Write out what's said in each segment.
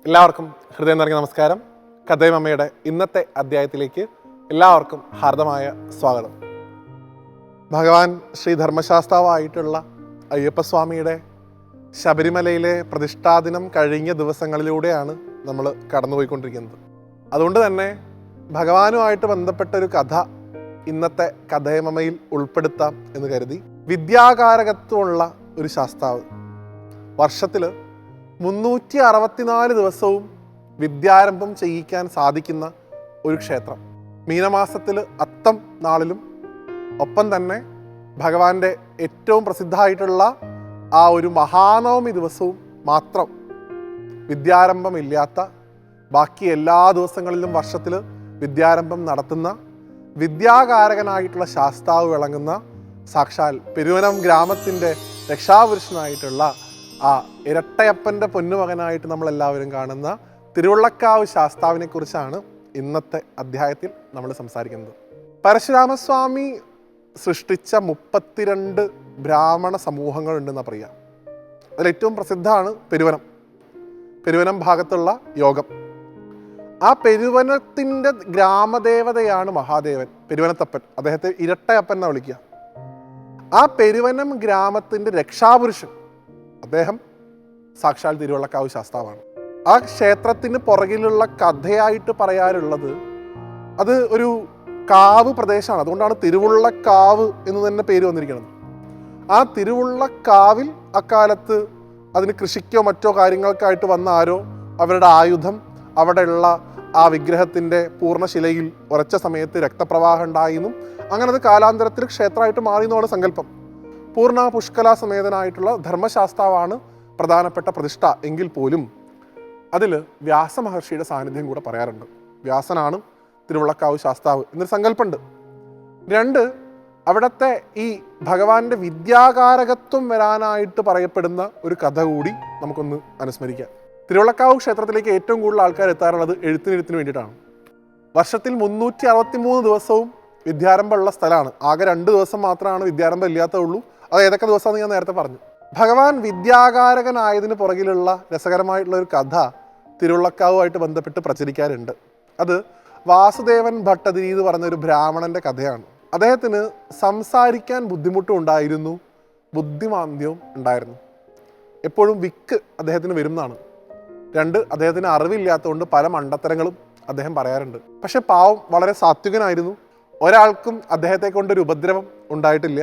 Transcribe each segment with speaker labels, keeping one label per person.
Speaker 1: എല്ലാവർക്കും ഹൃദയം നിറഞ്ഞ നമസ്കാരം. കഥയമമ്മയുടെ ഇന്നത്തെ അധ്യായത്തിലേക്ക് എല്ലാവർക്കും ഹാർദമായ സ്വാഗതം. ഭഗവാൻ ശ്രീ ധർമ്മശാസ്താവായിട്ടുള്ള അയ്യപ്പസ്വാമിയുടെ ശബരിമലയിലെ പ്രതിഷ്ഠാദിനം കഴിഞ്ഞ ദിവസങ്ങളിലൂടെയാണ് നമ്മൾ കടന്നുപോയിക്കൊണ്ടിരിക്കുന്നത്. അതുകൊണ്ട് തന്നെ ഭഗവാനുമായിട്ട് ബന്ധപ്പെട്ട ഒരു കഥ ഇന്നത്തെ കഥയമമ്മയിൽ ഉൾപ്പെടുത്താം എന്ന് കരുതി. വിദ്യാകാരകത്വമുള്ള ഒരു ശാസ്താവ്, വർഷത്തിൽ 364 ദിവസവും വിദ്യാരംഭം ചെയ്യിക്കാൻ സാധിക്കുന്ന ഒരു ക്ഷേത്രം. മീനമാസത്തിൽ അത്തം നാളിലും ഒപ്പം തന്നെ ഭഗവാന്റെ ഏറ്റവും പ്രസിദ്ധമായിട്ടുള്ള ആ ഒരു മഹാനവമി ദിവസവും മാത്രം വിദ്യാരംഭമില്ലാത്ത, ബാക്കി എല്ലാ ദിവസങ്ങളിലും വർഷത്തിൽ വിദ്യാരംഭം നടത്തുന്ന വിദ്യാകാരകനായിട്ടുള്ള ശാസ്താവ് വിളങ്ങുന്ന സാക്ഷാൽ പെരുവനം ഗ്രാമത്തിൻ്റെ രക്ഷാപുരുഷനായിട്ടുള്ള ആ ഇരട്ടയപ്പൻ്റെ പൊന്നുമകനായിട്ട് നമ്മളെല്ലാവരും കാണുന്ന തിരുവള്ളക്കാവ് ശാസ്താവിനെ കുറിച്ചാണ് ഇന്നത്തെ അധ്യായത്തിൽ നമ്മൾ സംസാരിക്കുന്നത്. പരശുരാമസ്വാമി സൃഷ്ടിച്ച 32 ബ്രാഹ്മണ സമൂഹങ്ങളുണ്ടെന്ന് പറയാം. അതിലേറ്റവും പ്രസിദ്ധമാണ് പെരുവനം ഭാഗത്തുള്ള യോഗം. ആ പെരുവനത്തിൻ്റെ ഗ്രാമദേവതയാണ് മഹാദേവൻ, പെരുവനത്തപ്പൻ. അദ്ദേഹത്തെ ഇരട്ടയപ്പൻ എന്നാണ് വിളിക്കുക. ആ പെരുവനം ഗ്രാമത്തിൻ്റെ രക്ഷാപുരുഷൻ അദ്ദേഹം സാക്ഷാൽ തിരുവള്ളക്കാവ് ശാസ്താവാണ്. ആ ക്ഷേത്രത്തിന് പുറകിലുള്ള കഥയായിട്ട് പറയാറുള്ളത്, അത് ഒരു കാവ് പ്രദേശമാണ്. അതുകൊണ്ടാണ് തിരുവുള്ളക്കാവ് എന്ന് തന്നെ പേര് വന്നിരിക്കുന്നത്. ആ തിരുവുള്ളക്കാവിൽ അക്കാലത്ത് അതിന് കൃഷിക്കോ മറ്റോ കാര്യങ്ങൾക്കായിട്ട് വന്ന ആരോ അവരുടെ ആയുധം അവിടെയുള്ള ആ വിഗ്രഹത്തിൻ്റെ പൂർണ്ണശിലയിൽ ഉറച്ച സമയത്ത് രക്തപ്രവാഹം ഉണ്ടായിരുന്നു. അങ്ങനെ അത് കാലാന്തരത്തിൽ ക്ഷേത്രമായിട്ട് മാറിയെന്നാണ് സങ്കല്പം. പൂർണ്ണ പുഷ്കല സമേതനായിട്ടുള്ള ധർമ്മശാസ്താവാണ് പ്രധാനപ്പെട്ട പ്രതിഷ്ഠ എങ്കിൽ പോലും അതിൽ വ്യാസമഹർഷിയുടെ സാന്നിധ്യം കൂടെ പറയാറുണ്ട്. വ്യാസനാണ് തിരുവള്ളക്കാവ് ശാസ്താവ് എന്നൊരു സങ്കല്പമുണ്ട്. 2, അവിടുത്തെ ഈ ഭഗവാന്റെ വിദ്യാകാരകത്വം വരാനായിട്ട് പറയപ്പെടുന്ന ഒരു കഥ കൂടി നമുക്കൊന്ന് അനുസ്മരിക്കാം. തിരുവള്ളക്കാവ് ക്ഷേത്രത്തിലേക്ക് ഏറ്റവും കൂടുതൽ ആൾക്കാർ എത്താറുള്ളത് എഴുത്തിന് വേണ്ടിയിട്ടാണ്. വർഷത്തിൽ 363 ദിവസവും വിദ്യാരംഭമുള്ള സ്ഥലമാണ്. ആകെ 2 ദിവസം മാത്രമാണ് വിദ്യാരംഭം ഇല്ലാത്തതുള്ളൂ. അത് ഏതൊക്കെ ദിവസമാണെന്ന് ഞാൻ നേരത്തെ പറഞ്ഞു. ഭഗവാൻ വിദ്യാകാരകനായതിന് പുറകിലുള്ള രസകരമായിട്ടുള്ള ഒരു കഥ തിരുവള്ളക്കാവുമായിട്ട് ബന്ധപ്പെട്ട് പ്രചരിക്കാറുണ്ട്. അത് വാസുദേവൻ ഭട്ടതിരി എന്ന് പറഞ്ഞൊരു ബ്രാഹ്മണന്റെ കഥയാണ്. അദ്ദേഹത്തിന് സംസാരിക്കാൻ ബുദ്ധിമുട്ടും ഉണ്ടായിരുന്നു, ബുദ്ധിമാന്ദ്യവും ഉണ്ടായിരുന്നു. എപ്പോഴും വിക്ക് അദ്ദേഹത്തിന് വരുന്നതാണ്. 2, അദ്ദേഹത്തിന് അറിവില്ലാത്തതുകൊണ്ട് പല മണ്ടത്തരങ്ങളും അദ്ദേഹം പറയാറുണ്ട്. പക്ഷെ പാവം വളരെ സാത്വികനായിരുന്നു. ഒരാൾക്കും അദ്ദേഹത്തെ കൊണ്ടൊരു ഉപദ്രവം ഉണ്ടായിട്ടില്ല.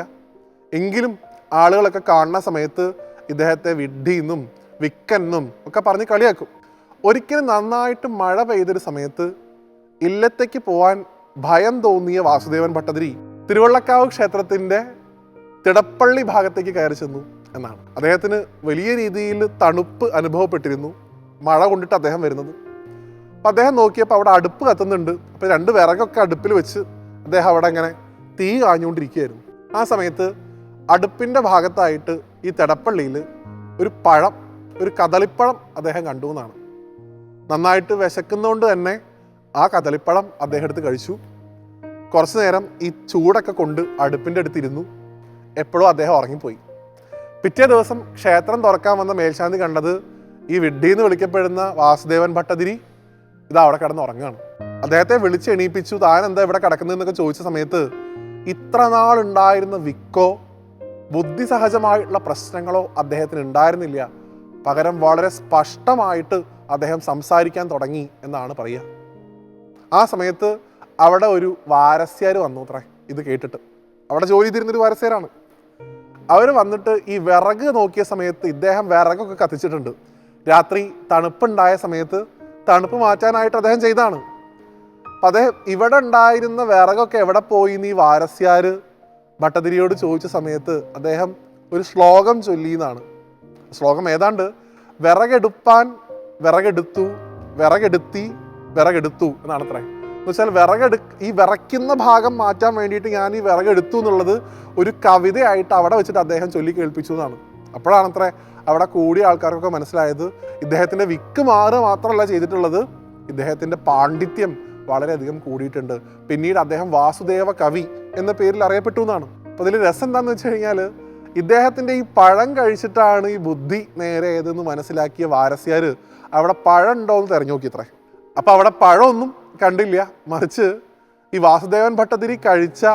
Speaker 1: എങ്കിലും ആളുകളൊക്കെ കാണുന്ന സമയത്ത് ഇദ്ദേഹത്തെ വിഡ്ഢിയെന്നും വിക്കെന്നും ഒക്കെ പറഞ്ഞ് കളിയാക്കും. ഒരിക്കലും നന്നായിട്ട് മഴ പെയ്തൊരു സമയത്ത് ഇല്ലത്തേക്ക് പോവാൻ ഭയം തോന്നിയ വാസുദേവൻ ഭട്ടതിരി തിരുവള്ളക്കാവ് ക്ഷേത്രത്തിൻ്റെ തിടപ്പള്ളി ഭാഗത്തേക്ക് കയറി ചെന്നു എന്നാണ്. അദ്ദേഹത്തിന് വലിയ രീതിയിൽ തണുപ്പ് അനുഭവപ്പെട്ടിരുന്നു, മഴ കൊണ്ടിട്ട് അദ്ദേഹം വരുന്നത്. അപ്പം അദ്ദേഹം നോക്കിയപ്പോൾ അവിടെ അടുപ്പ് കത്തുന്നുണ്ട്. അപ്പോൾ 2 വിറകൊക്കെ അടുപ്പിൽ വെച്ച് അദ്ദേഹം അവിടെ അങ്ങനെ തീ കാഞ്ഞുകൊണ്ടിരിക്കുകയായിരുന്നു. ആ സമയത്ത് അടുപ്പിൻ്റെ ഭാഗത്തായിട്ട് ഈ തിടപ്പള്ളിയിൽ ഒരു കദളിപ്പഴം അദ്ദേഹം കണ്ടു എന്നാണ്. നന്നായിട്ട് വിശക്കുന്നതുകൊണ്ട് തന്നെ ആ കദളിപ്പഴം അദ്ദേഹം എടുത്ത് കഴിച്ചു. കുറച്ചു നേരം ഈ ചൂടൊക്കെ കൊണ്ട് അടുപ്പിൻ്റെ അടുത്തിരുന്നു. എപ്പോഴും അദ്ദേഹം ഉറങ്ങിപ്പോയി. പിറ്റേ ദിവസം ക്ഷേത്രം തുറക്കാൻ വന്ന മേൽശാന്തി കണ്ടത് ഈ വിഡ്ഢി എന്ന് വിളിക്കപ്പെടുന്ന വാസുദേവൻ ഭട്ടതിരി അവിടെ കിടന്ന് ഉറങ്ങുകയാണ്. അദ്ദേഹത്തെ വിളിച്ച് എണീപ്പിച്ചു. താൻ എന്താ ഇവിടെ കിടക്കുന്നതെന്നൊക്കെ ചോദിച്ച സമയത്ത് ഇത്ര നാളുണ്ടായിരുന്ന വിക്കോ ബുദ്ധിസഹജമായിട്ടുള്ള പ്രശ്നങ്ങളോ അദ്ദേഹത്തിന് ഉണ്ടായിരുന്നില്ല. പകരം വളരെ സ്പഷ്ടമായിട്ട് അദ്ദേഹം സംസാരിക്കാൻ തുടങ്ങി എന്നാണ് പറയുക. ആ സമയത്ത് അവിടെ ഒരു വാരസ്യാർ വന്നു അത്രേ. ഇത് കേട്ടിട്ട് അവിടെ ജോലി ചെയ്തിരുന്നൊരു വാരസ്യാരാണ്. അവർ വന്നിട്ട് ഈ വിറക് നോക്കിയ സമയത്ത് ഇദ്ദേഹം വിറകൊക്കെ കത്തിച്ചിട്ടുണ്ട്. രാത്രി തണുപ്പുണ്ടായ സമയത്ത് തണുപ്പ് മാറ്റാനായിട്ട് അദ്ദേഹം ചെയ്താണ്. അപ്പം അദ്ദേഹം ഇവിടെ ഉണ്ടായിരുന്ന വിറകൊക്കെ എവിടെ പോയി എന്ന് ഈ വാരസ്യാർ ഭട്ടതിരിയോട് ചോദിച്ച സമയത്ത് അദ്ദേഹം ഒരു ശ്ലോകം ചൊല്ലിയെന്നാണ്. ശ്ലോകം ഏതാണ്ട് വിറകെടുപ്പാൻ വിറകെടുത്തു, വിറകെടുത്തി വിറകെടുത്തു എന്നാണ് അത്രേ. എന്ന് വെച്ചാൽ ഈ വിറയ്ക്കുന്ന ഭാഗം മാറ്റാൻ വേണ്ടിയിട്ട് ഞാൻ ഈ വിറകെടുത്തു എന്നുള്ളത് ഒരു കവിതയായിട്ട് അവിടെ വെച്ചിട്ട് അദ്ദേഹം ചൊല്ലി കേൾപ്പിച്ചു എന്നാണ്. അപ്പോഴാണത്രേ അവിടെ കൂടിയ ആൾക്കാർക്കൊക്കെ മനസ്സിലായത് ഇദ്ദേഹത്തിൻ്റെ വിക്ക് മാത്രമല്ല ചെയ്തിട്ടുള്ളത്, ഇദ്ദേഹത്തിൻ്റെ പാണ്ഡിത്യം വളരെയധികം കൂടിയിട്ടുണ്ട്. പിന്നീട് അദ്ദേഹം വാസുദേവ കവി എന്ന പേരിൽ അറിയപ്പെട്ടു എന്നാണ്. അപ്പോൾ അതിൽ രസം എന്താണെന്ന് വെച്ച് കഴിഞ്ഞാൽ ഇദ്ദേഹത്തിൻ്റെ ഈ പഴം കഴിച്ചിട്ടാണ് ഈ ബുദ്ധി നേരെ ഏതെന്ന് മനസ്സിലാക്കിയ വാരസ്യാർ അവിടെ പഴം ഉണ്ടോ എന്ന് തിരഞ്ഞു നോക്കിയത്രേ. അപ്പോൾ അവിടെ പഴമൊന്നും കണ്ടില്ല, മറിച്ച് ഈ വാസുദേവൻ ഭട്ടതിരി കഴിച്ച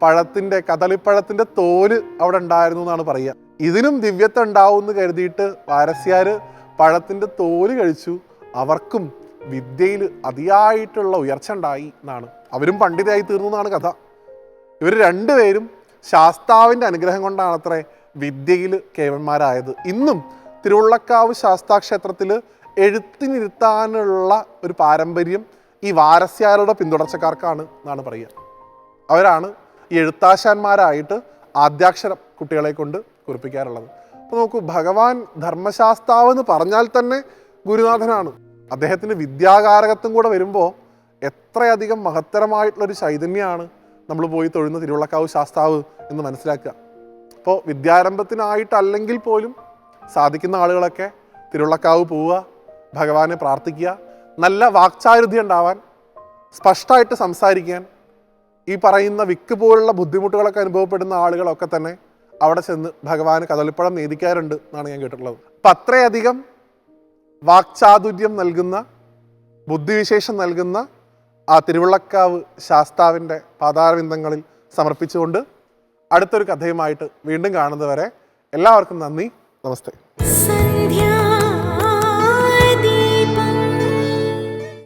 Speaker 1: പഴത്തിൻ്റെ കദളിപ്പഴത്തിൻ്റെ തോല് അവിടെ ഉണ്ടായിരുന്നു എന്നാണ് പറയുക. ഇതിനും ദിവ്യത്വം ഉണ്ടാവും എന്ന് കരുതിയിട്ട് വാരസ്യാർ പഴത്തിൻ്റെ തോല് കഴിച്ചു. അവർക്കും വിദ്യയിൽ അതിയായിട്ടുള്ള ഉയർച്ച ഉണ്ടായി എന്നാണ്, അവരും പണ്ഡിതയായി തീർന്നു എന്നാണ് കഥ. ഇവർ രണ്ടുപേരും ശാസ്താവിൻ്റെ അനുഗ്രഹം കൊണ്ടാണ് അത്രേ വിദ്യയിൽ കേവന്മാരായത്. ഇന്നും തിരുവുള്ളക്കാവ് ശാസ്താക്ഷേത്രത്തിൽ എഴുത്തിനിരുത്താനുള്ള ഒരു പാരമ്പര്യം ഈ വാരസ്യാരുടെ പിന്തുടർച്ചക്കാർക്കാണ് എന്നാണ് പറയുക. അവരാണ് ഈ എഴുത്താശാന്മാരായിട്ട് ആദ്യാക്ഷരം കുട്ടികളെ കൊണ്ട് കുറിപ്പിക്കാറുള്ളത്. അപ്പോൾ നോക്കൂ, ഭഗവാൻ ധർമ്മശാസ്താവ് എന്ന് പറഞ്ഞാൽ തന്നെ ഗുരുനാഥനാണ്. അദ്ദേഹത്തിന് വിദ്യാകാരകത്വം കൂടെ വരുമ്പോൾ എത്രയധികം മഹത്തരമായിട്ടുള്ളൊരു ചൈതന്യമാണ് നമ്മൾ പോയി തൊഴുന്ന തിരുവുള്ളക്കാവ് ശാസ്താവ് എന്ന് മനസ്സിലാക്കുക. അപ്പോൾ വിദ്യാരംഭത്തിനായിട്ടല്ലെങ്കിൽ പോലും സാധിക്കുന്ന ആളുകളൊക്കെ തിരുവുള്ളക്കാവ് പോവുക, ഭഗവാനെ പ്രാർത്ഥിക്കുക, നല്ല വാക്ചാരുതി ഉണ്ടാവാൻ, സ്പഷ്ടമായിട്ട് സംസാരിക്കാൻ, ഈ പറയുന്ന വിക്ക് പോലുള്ള ബുദ്ധിമുട്ടുകളൊക്കെ അനുഭവപ്പെടുന്ന ആളുകളൊക്കെ തന്നെ അവിടെ ചെന്ന് ഭഗവാന് കദളിപ്പഴം നേദിക്കാറുണ്ട് എന്നാണ് ഞാൻ കേട്ടിട്ടുള്ളത്. അപ്പം അത്രയധികം വാക്ചാതുര്യം നൽകുന്ന, ബുദ്ധിവിശേഷം നൽകുന്ന ആ തിരുവുള്ളക്കാവ് ശാസ്താവിൻ്റെ പാതാരവിന്ദങ്ങളിൽ സമർപ്പിച്ചുകൊണ്ട് അടുത്തൊരു കഥയുമായിട്ട് വീണ്ടും കാണുന്നതുവരെ എല്ലാവർക്കും നന്ദി, നമസ്തേ.